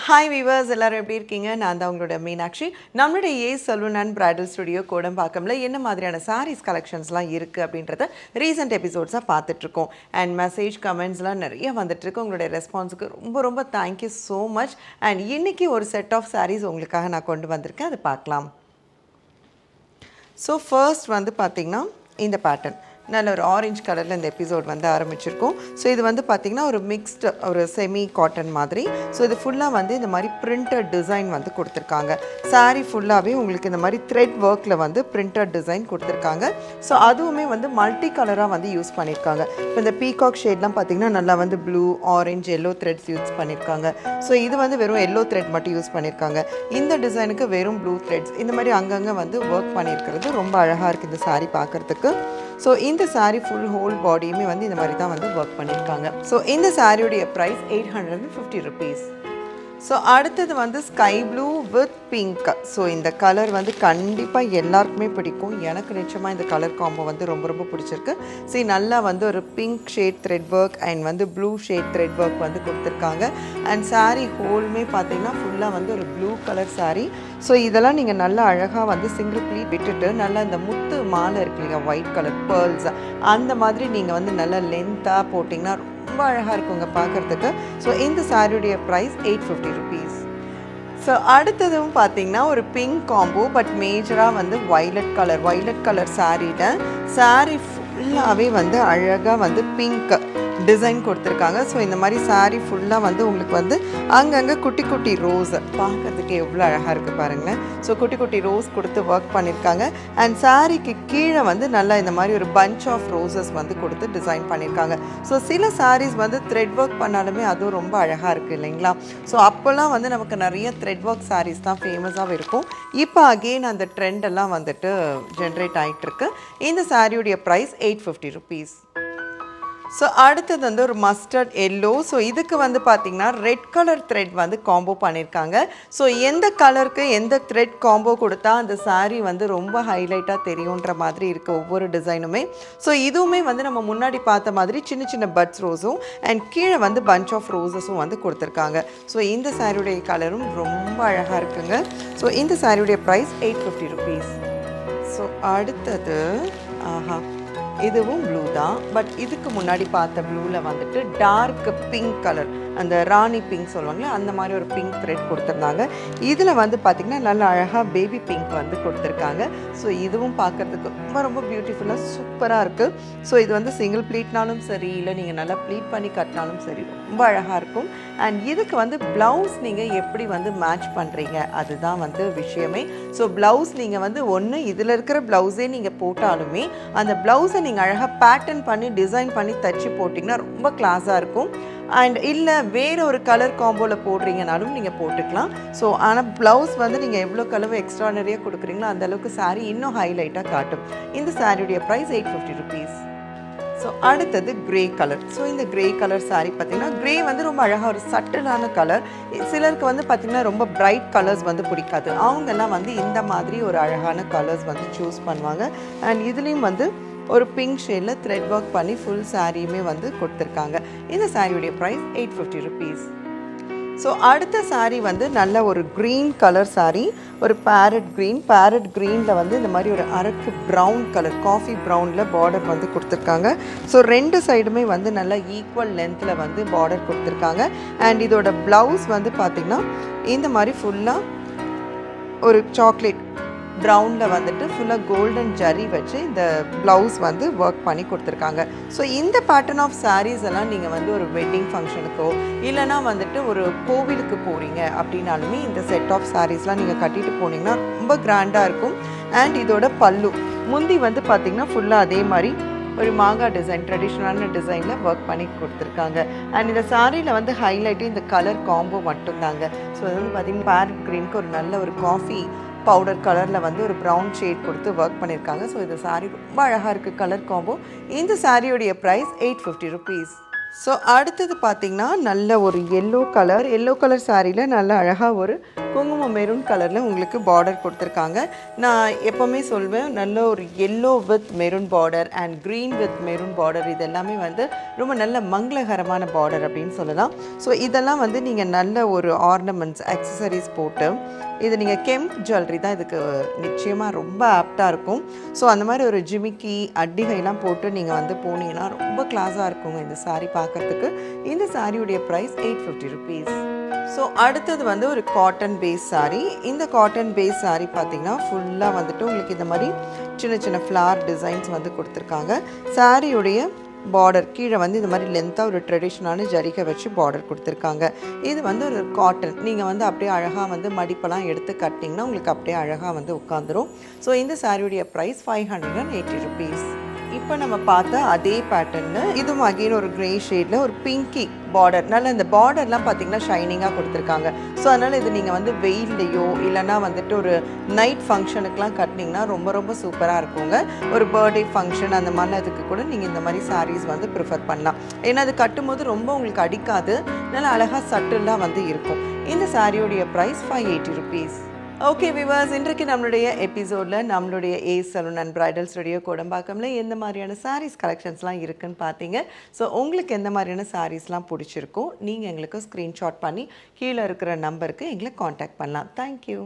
Hi viewers, எல்லாரும் எப்படி இருக்கீங்க? நான் தான் உங்களோட மீனாட்சி. நம்மளுடைய சலூன் அண்ட் பிரைடல் ஸ்டுடியோ கோடம்பாக்கம்ல என்ன மாதிரியான சாரீஸ் கலெக்ஷன்ஸ்லாம் இருக்குது அப்படின்றத ரீசெண்ட் எபிசோட்ஸாக பார்த்துட்ருக்கோம். அண்ட் மெசேஜ் கமெண்ட்ஸ்லாம் நிறைய வந்துட்டுருக்கு. உங்களுடைய ரெஸ்பான்ஸுக்கு ரொம்ப ரொம்ப தேங்க்யூ ஸோ மச். அண்ட் இன்றைக்கி ஒரு செட் ஆஃப் சாரீஸ் உங்களுக்காக நான் கொண்டு வந்திருக்கேன், அதை பார்க்கலாம். ஸோ ஃபர்ஸ்ட் வந்து பார்த்திங்கன்னா இந்த பேட்டர்ன் நல்ல ஒரு ஆரஞ்சு கலரில் இந்த எபிசோட் வந்து ஆரம்பிச்சிருக்கோம். ஸோ இது வந்து பார்த்திங்கன்னா ஒரு மிக்ஸ்டு ஒரு செமி காட்டன் மாதிரி. ஸோ இது ஃபுல்லாக வந்து இந்த மாதிரி பிரிண்டட் டிசைன் வந்து கொடுத்துருக்காங்க. சாரீ ஃபுல்லாகவே உங்களுக்கு இந்த மாதிரி த்ரெட் ஒர்க்கில் வந்து பிரிண்டட் டிசைன் கொடுத்துருக்காங்க. ஸோ அதுவுமே வந்து மல்டி கலராக வந்து யூஸ் பண்ணியிருக்காங்க. இப்போ இந்த பீகாக் ஷேட்லாம் பார்த்திங்கன்னா நல்லா வந்து blue, orange, yellow threads use பண்ணியிருக்காங்க. ஸோ இது வந்து வெறும் எல்லோ த்ரெட் மட்டும் யூஸ் பண்ணியிருக்காங்க. இந்த டிசைனுக்கு வெறும் ப்ளூ த்ரெட்ஸ் இந்த மாதிரி அங்கங்கே வந்து ஒர்க் பண்ணியிருக்கிறது ரொம்ப அழகாக இருக்குது இந்த சாரீ பார்க்குறதுக்கு. ஸோ இந்த சாரீ ஃபுல் ஹோல் பாடியுமே வந்து இந்த மாதிரி தான் வந்து ஒர்க் பண்ணியிருக்காங்க. ஸோ இந்த சாரியுடைய ப்ரைஸ் 850 rupees. ஸோ அடுத்தது வந்து sky blue with pink. So இந்த கலர் வந்து கண்டிப்பாக எல்லாருக்குமே பிடிக்கும். எனக்கு நிச்சயமாக இந்த கலர் காம்போ வந்து ரொம்ப ரொம்ப பிடிச்சிருக்கு. சரி, நல்லா வந்து ஒரு pink shade thread work and வந்து ப்ளூ ஷேட் த்ரெட் ஒர்க் வந்து கொடுத்துருக்காங்க. அண்ட் சாரீ ஹோலுமே பார்த்தீங்கன்னா ஃபுல்லாக வந்து ஒரு ப்ளூ கலர் சாரீ. ஸோ இதெல்லாம் நீங்கள் நல்லா அழகாக வந்து சிங்கிள் ப்ளீட் விட்டுட்டு நல்லா இந்த முத்து மாலை இருக்கு இல்லையா, ஒயிட் கலர் பேர்ல்ஸ், அந்த மாதிரி நீங்கள் வந்து நல்லா லென்த்தாக போட்டிங்கன்னா ரொம்ப அழகாக இருக்குங்க பார்க்குறதுக்கு. ஸோ இந்த சாரியுடைய ப்ரைஸ் 850 rupees. ஸோ அடுத்ததும் பார்த்தீங்கன்னா ஒரு பிங்க் காம்போ, பட் மேஜராக வந்து வைலட் கலர் சாரியில் சாரீ ஃபுல்லாகவே வந்து அழகாக வந்து பிங்க் டிசைன் கொடுத்துருக்காங்க. ஸோ இந்த மாதிரி சாரீ ஃபுல்லாக வந்து உங்களுக்கு வந்து அங்கங்கே குட்டி குட்டி ரோஸ் பார்க்குறதுக்கு எவ்வளோ அழகாக இருக்குது பாருங்களேன். ஸோ குட்டி குட்டி ரோஸ் கொடுத்து ஒர்க் பண்ணியிருக்காங்க. அண்ட் சாரீக்கு கீழே வந்து நல்லா இந்த மாதிரி ஒரு பஞ்ச் ஆஃப் ரோசஸ் வந்து கொடுத்து டிசைன் பண்ணியிருக்காங்க. ஸோ சில சாரீஸ் வந்து த்ரெட் ஒர்க் பண்ணாலுமே அதுவும் ரொம்ப அழகாக இருக்குது இல்லைங்களா. ஸோ அப்போல்லாம் வந்து நமக்கு நிறைய த்ரெட் ஒர்க் சாரீஸ் தான் ஃபேமஸாக இருக்கும். இப்போ அகெயின் அந்த ட்ரெண்டெல்லாம் வந்துட்டு ஜென்ரேட் ஆகிட்டுருக்கு. இந்த சாரியுடைய ப்ரைஸ் 850 rupees. ஸோ அடுத்தது வந்து ஒரு மஸ்டர்ட் எல்லோ. ஸோ இதுக்கு வந்து பார்த்திங்கன்னா ரெட் கலர் த்ரெட் வந்து காம்போ பண்ணியிருக்காங்க. ஸோ எந்த கலருக்கு எந்த த்ரெட் காம்போ கொடுத்தா அந்த சாரீ வந்து ரொம்ப ஹைலைட்டாக தெரியுன்ற மாதிரி இருக்குது ஒவ்வொரு டிசைனுமே. ஸோ இதுவுமே வந்து நம்ம முன்னாடி பார்த்த மாதிரி சின்ன சின்ன பட்ஸ் ரோஸும் அண்ட் கீழே வந்து பஞ்ச் ஆஃப் ரோஸஸும் வந்து கொடுத்துருக்காங்க. ஸோ இந்த சாரியுடைய கலரும் ரொம்ப அழகாக இருக்குங்க. ஸோ இந்த சாரியுடைய ப்ரைஸ் 850 rupees. ஸோ அடுத்தது இதுவும் ப்ளூ தான், பட் இதுக்கு முன்னாடி பார்த்த ப்ளூவில் வந்துட்டு டார்க் பிங்க் கலர், அந்த ராணி பிங்க் சொல்லுவாங்களே அந்த மாதிரி ஒரு பிங்க் த்ரெட் கொடுத்துருந்தாங்க. இதில் வந்து பார்த்திங்கன்னா நல்லா அழகாக பேபி பிங்க் வந்து கொடுத்துருக்காங்க. ஸோ இதுவும் பார்க்குறதுக்கு ரொம்ப ரொம்ப பியூட்டிஃபுல்லாக சூப்பராக இருக்குது. ஸோ இது வந்து சிங்கிள் ப்ளீட்னாலும் சரி, இல்லை நீங்கள் நல்லா ப்ளீட் பண்ணி கட்டினாலும் சரி ரொம்ப அழகாக இருக்கும். அண்ட் இதுக்கு வந்து ப்ளவுஸ் நீங்கள் எப்படி வந்து மேட்ச் பண்ணுறீங்க அதுதான் வந்து விஷயமே. ஸோ ப்ளவுஸ் நீங்கள் வந்து ஒன்று இதில் இருக்கிற ப்ளவுஸே நீங்கள் போட்டாலுமே அந்த ப்ளவுஸை நீங்கள் அழகாக பேட்டர்ன் பண்ணி டிசைன் பண்ணி தச்சு போட்டிங்கன்னா ரொம்ப கிளாஸாக இருக்கும். அண்ட் இல்லை வேறு ஒரு கலர் காம்போவில் போடுறீங்கனாலும் நீங்கள் போட்டுக்கலாம். ஸோ ஆனால் ப்ளவுஸ் வந்து நீங்கள் எவ்வளோ கலர் எக்ஸ்ட்ரானரியாக கொடுக்குறீங்களோ அந்தளவுக்கு சாரீ இன்னும் ஹைலைட்டாக காட்டும். இந்த சாரியுடைய ப்ரைஸ் 850 rupees. ஸோ அடுத்தது க்ரே கலர். ஸோ இந்த க்ரே கலர் சாரீ பார்த்திங்கன்னா க்ரே வந்து ரொம்ப அழகாக ஒரு சட்டிலான கலர். சிலருக்கு வந்து பார்த்திங்கன்னா ரொம்ப பிரைட் கலர்ஸ் வந்து பிடிக்காது. அவங்கெல்லாம் வந்து இந்த மாதிரி ஒரு அழகான கலர்ஸ் வந்து சூஸ் பண்ணுவாங்க. அண்ட் இதுலேயும் வந்து ஒரு பிங்க் ஷேடில் த்ரெட் ஒர்க் பண்ணி ஃபுல் சாரியுமே வந்து கொடுத்துருக்காங்க. இந்த சாரியுடைய ப்ரைஸ் 850 rupees. ஸோ அடுத்த சாரீ வந்து நல்ல ஒரு க்ரீன் கலர் சாரீ, ஒரு பேரட் க்ரீனில் வந்து இந்த மாதிரி ஒரு அரக்கு ப்ரௌன் கலர், காஃபி ப்ரௌனில் பார்டர் வந்து கொடுத்துருக்காங்க. ஸோ ரெண்டு சைடுமே வந்து நல்லா ஈக்குவல் லென்த்தில் வந்து பார்டர் கொடுத்துருக்காங்க. அண்ட் இதோட ப்ளவுஸ் வந்து பார்த்திங்கன்னா இந்த மாதிரி ஃபுல்லாக ஒரு சாக்லேட் ப்ரௌனில் வந்துட்டு ஃபுல்லாக கோல்டன் ஜரி வச்சு இந்த ப்ளவுஸ் வந்து ஒர்க் பண்ணி கொடுத்துருக்காங்க. ஸோ இந்த பேட்டர்ன் ஆஃப் சாரீஸ் எல்லாம் நீங்கள் வந்து ஒரு வெட்டிங் ஃபங்க்ஷனுக்கோ இல்லைனா வந்துட்டு ஒரு கோவிலுக்கு போகிறீங்க அப்படின்னாலுமே இந்த செட் ஆஃப் சாரீஸ்லாம் நீங்கள் கட்டிட்டு போனீங்கன்னா ரொம்ப கிராண்டாக இருக்கும். அண்ட் இதோட பல்லு முந்தி வந்து பார்த்திங்கன்னா ஃபுல்லாக அதே மாதிரி ஒரு மாங்காய் டிசைன், ட்ரெடிஷ்னலான டிசைனில் ஒர்க் பண்ணி கொடுத்துருக்காங்க. அண்ட் இந்த சாரியில் வந்து ஹைலைட்டு இந்த கலர் காம்போ மட்டும்தாங்க. ஸோ அது வந்து பார்த்திங்கன்னா பேரட் க்ரீனுக்கு ஒரு நல்ல ஒரு காஃபி பவுடர் கலரில் வந்து ஒரு ப்ரௌன் ஷேட் கொடுத்து ஒர்க் பண்ணியிருக்காங்க. ஸோ இந்த சாரீ ரொம்ப அழகாக இருக்குது கலர் காம்போ. இந்த சாரியுடைய ப்ரைஸ் 850 rupees. ஸோ அடுத்தது பார்த்திங்கன்னா நல்ல ஒரு எல்லோ கலர் சாரியில் நல்ல அழகாக ஒரு குங்குமம் மெரூன் கலரில் உங்களுக்கு பார்டர் கொடுத்துருக்காங்க. நான் எப்போவுமே சொல்வேன், நல்ல ஒரு yellow with maroon border and green with maroon border இது எல்லாமே வந்து ரொம்ப நல்ல மங்களகரமான பார்டர் அப்படின்னு சொல்லலாம். ஸோ இதெல்லாம் வந்து நீங்கள் நல்ல ஒரு ஆர்னமெண்ட்ஸ் அக்சசரிஸ் போட்டு இது நீங்கள் கெம்ப் ஜுவல்லரி தான் இதுக்கு நிச்சயமாக ரொம்ப ஆப்டாக இருக்கும். ஸோ அந்த மாதிரி ஒரு ஜிமிக்கி அட்டிகைலாம் போட்டு நீங்கள் வந்து போனீங்கன்னா ரொம்ப கிளாஸாக இருக்குங்க இந்த சாரீ பார்க்குறதுக்கு. இந்த சாரியுடைய ப்ரைஸ் 850 ருபீஸ். ஸோ அடுத்தது வந்து ஒரு காட்டன் பேஸ் சாரீ. இந்த காட்டன் பேஸ் சாரீ பார்த்திங்கன்னா ஃபுல்லாக வந்துட்டு உங்களுக்கு இந்த மாதிரி சின்ன சின்ன ஃப்ளார் டிசைன்ஸ் வந்து கொடுத்துருக்காங்க. சாரியுடைய பார்டர் கீழே வந்து இந்த மாதிரி லென்த்தாக ஒரு ட்ரெடிஷ்னலான ஜரிகை வச்சு பார்டர் கொடுத்துருக்காங்க. இது வந்து ஒரு காட்டன். நீங்கள் வந்து அப்படியே அழகாக வந்து மடிப்பெல்லாம் எடுத்து கட்டிங்கன்னா உங்களுக்கு அப்படியே அழகாக வந்து உட்காந்துரும். ஸோ இந்த சாரியுடைய ப்ரைஸ் 580 ருபீஸ். இப்போ நம்ம பார்த்த அதே பேட்டர்னு இதுவும் அகெயின் ஒரு க்ரே ஷேடில் ஒரு பிங்கி பார்டர். நல்ல இந்த பார்டர்லாம் பார்த்திங்கன்னா ஷைனிங்காக கொடுத்துருக்காங்க. ஸோ அதனால் இது நீங்கள் வந்து வெயில்லையோ இல்லைனா வந்துட்டு ஒரு நைட் ஃபங்க்ஷனுக்குலாம் கட்டினீங்கன்னா ரொம்ப ரொம்ப சூப்பராக இருக்குங்க. ஒரு பர்த்டே ஃபங்க்ஷன் அந்த மாதிரி அதுக்கு கூட நீங்கள் இந்த மாதிரி சாரீஸ் வந்து ப்ரிஃபர் பண்ணலாம். ஏன்னா அது கட்டும்போது ரொம்ப உங்களுக்கு அடிக்காது, நல்லா அழகாக சட்டிலாக வந்து இருக்கும். இந்த சாரியோடைய ப்ரைஸ் 580 ருபீஸ். ஓகே வியூவர்ஸ், இன்றைக்கு நம்மளுடைய எபிசோடில் நம்மளுடைய Ace salon and bridal studio கோடம்பாக்கம்ல எந்த மாதிரியான சாரீஸ் கலெக்ஷன்ஸ்லாம் இருக்குன்னு பார்த்தீங்க. ஸோ உங்களுக்கு எந்த மாதிரியான சாரீஸ்லாம் பிடிச்சிருக்கோ நீங்கள் எங்களுக்கு ஸ்க்ரீன்ஷாட் பண்ணி கீழே இருக்கிற நம்பருக்கு எங்களை காண்டாக்ட் பண்ணலாம். தேங்க்யூ.